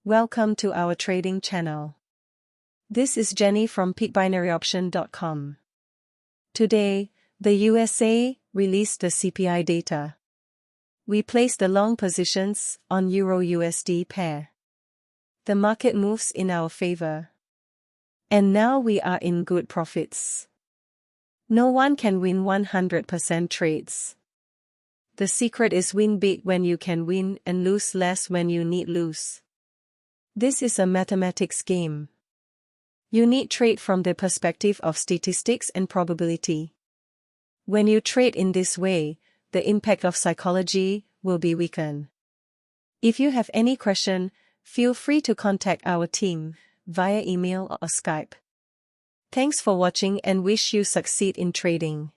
Welcome to our trading channel. This is Jenny from peakbinaryoption.com. Today, the USA released the CPI data. We placed the long positions on Euro-USD pair. The market moves in our favor. And now we are in good profits. No one can win 100% trades. The secret is win big when you can win and lose less when you need lose. This is a mathematics game. You need trade from the perspective of statistics and probability. When you trade in this way, the impact of psychology will be weakened. If you have any question, feel free to contact our team via email or Skype. Thanks for watching and wish you succeed in trading.